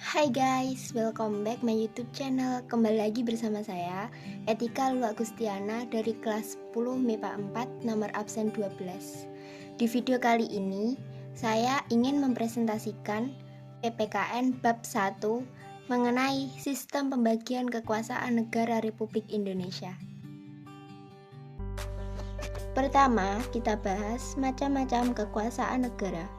Hai guys, welcome back my YouTube channel. Kembali lagi bersama saya, Etika Lula Gustiana dari kelas 10 MIPA 4 nomor absen 12. Di video kali ini, saya ingin mempresentasikan PPKN bab 1 mengenai sistem pembagian kekuasaan negara Republik Indonesia. Pertama, kita bahas macam-macam kekuasaan negara.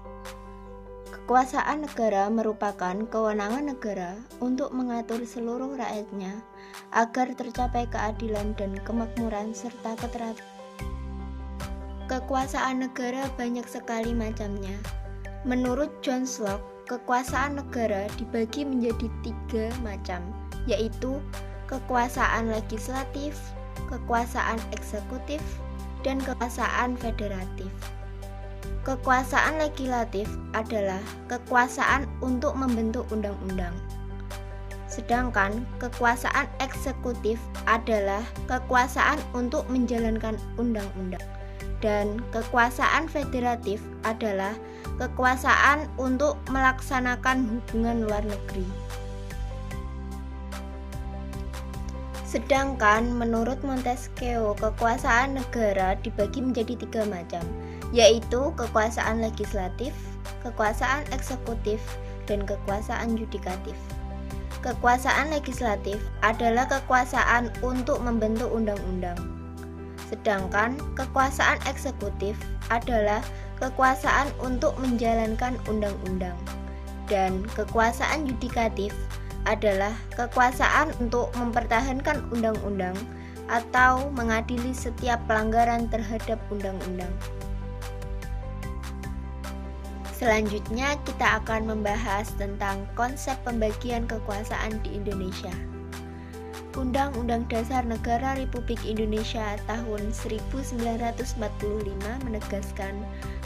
Kekuasaan negara merupakan kewenangan negara untuk mengatur seluruh rakyatnya agar tercapai keadilan dan kemakmuran serta keteraturan. Kekuasaan negara banyak sekali macamnya. Menurut John Locke, kekuasaan negara dibagi menjadi 3 macam, yaitu kekuasaan legislatif, kekuasaan eksekutif, dan kekuasaan federatif. Kekuasaan legislatif adalah kekuasaan untuk membentuk undang-undang. Sedangkan kekuasaan eksekutif adalah kekuasaan untuk menjalankan undang-undang. Dan kekuasaan federatif adalah kekuasaan untuk melaksanakan hubungan luar negeri. Sedangkan menurut Montesquieu, kekuasaan negara dibagi menjadi 3 macam, yaitu kekuasaan legislatif, kekuasaan eksekutif, dan kekuasaan yudikatif. Kekuasaan legislatif adalah kekuasaan untuk membentuk undang-undang. Sedangkan kekuasaan eksekutif adalah kekuasaan untuk menjalankan undang-undang. Dan kekuasaan yudikatif adalah kekuasaan untuk mempertahankan undang-undang atau mengadili setiap pelanggaran terhadap undang-undang. Selanjutnya kita akan membahas tentang konsep pembagian kekuasaan di Indonesia. Undang-Undang Dasar Negara Republik Indonesia tahun 1945 menegaskan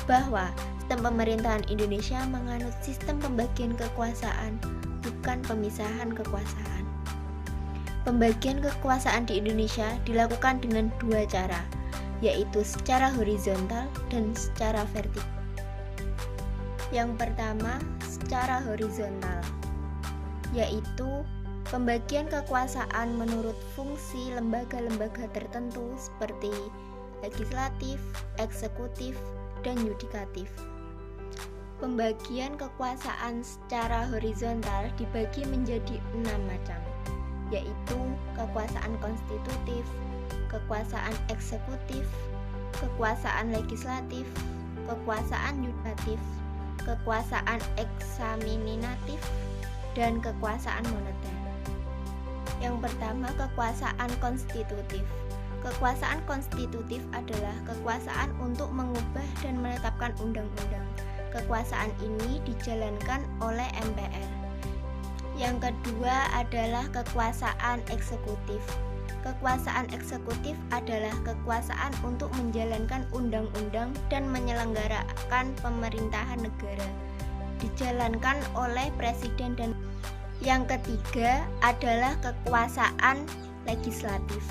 bahwa sistem pemerintahan Indonesia menganut sistem pembagian kekuasaan, bukan pemisahan kekuasaan. Pembagian kekuasaan di Indonesia dilakukan dengan 2 cara, yaitu secara horizontal dan secara vertikal. Yang pertama, secara horizontal, yaitu pembagian kekuasaan menurut fungsi lembaga-lembaga tertentu seperti legislatif, eksekutif, dan yudikatif. Pembagian kekuasaan secara horizontal dibagi menjadi 6 macam, yaitu kekuasaan konstitutif, kekuasaan eksekutif, kekuasaan legislatif, kekuasaan yudikatif, kekuasaan eksaminatif, dan kekuasaan moneter. Yang pertama, kekuasaan konstitutif. Kekuasaan konstitutif adalah kekuasaan untuk mengubah dan menetapkan undang-undang. Kekuasaan ini dijalankan oleh MPR. Yang kedua adalah kekuasaan eksekutif. Kekuasaan eksekutif adalah kekuasaan untuk menjalankan undang-undang dan menyelenggarakan pemerintahan negara. Dijalankan oleh presiden dan yang ketiga adalah kekuasaan legislatif.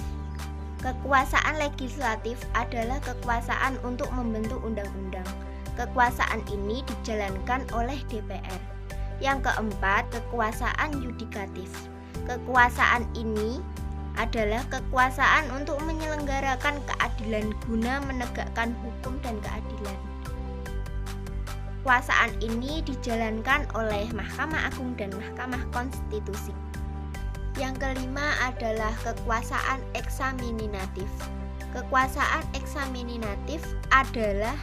Kekuasaan legislatif adalah kekuasaan untuk membentuk undang-undang. Kekuasaan ini dijalankan oleh DPR. Yang keempat, kekuasaan yudikatif. Kekuasaan ini adalah kekuasaan untuk menyelenggarakan keadilan guna menegakkan hukum dan keadilan. Kekuasaan ini dijalankan oleh Mahkamah Agung dan Mahkamah Konstitusi. Yang kelima adalah kekuasaan eksaminatif. Kekuasaan eksaminatif adalah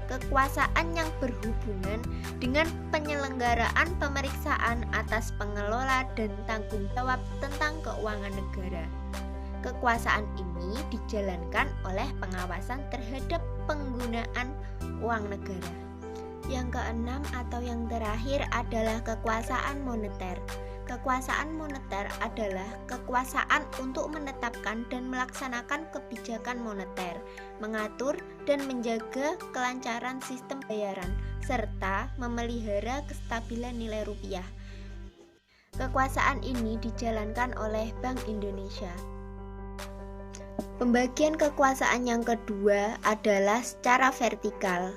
kekuasaan yang berhubungan dengan penyelenggaraan pemeriksaan atas pengelola dan tanggung jawab tentang keuangan negara. Kekuasaan ini dijalankan oleh pengawasan terhadap penggunaan uang negara. Yang keenam atau yang terakhir adalah kekuasaan moneter. Kekuasaan moneter adalah kekuasaan untuk menetapkan dan melaksanakan kebijakan moneter, mengatur dan menjaga kelancaran sistem bayaran, serta memelihara kestabilan nilai rupiah. Kekuasaan ini dijalankan oleh Bank Indonesia. Pembagian kekuasaan yang kedua adalah secara vertikal.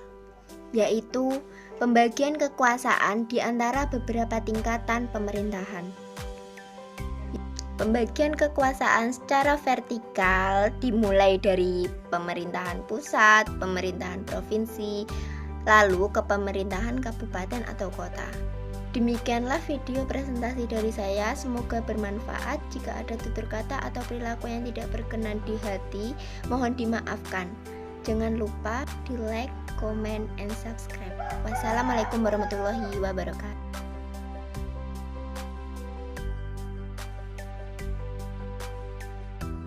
yaitu pembagian kekuasaan di antara beberapa tingkatan pemerintahan. Pembagian kekuasaan secara vertikal dimulai dari pemerintahan pusat, pemerintahan provinsi, lalu ke pemerintahan kabupaten atau kota. Demikianlah video presentasi dari saya, semoga bermanfaat. Jika ada tutur kata atau perilaku yang tidak berkenan di hati, mohon dimaafkan. Jangan lupa di like, comment, and subscribe. Wassalamualaikum warahmatullahi wabarakatuh.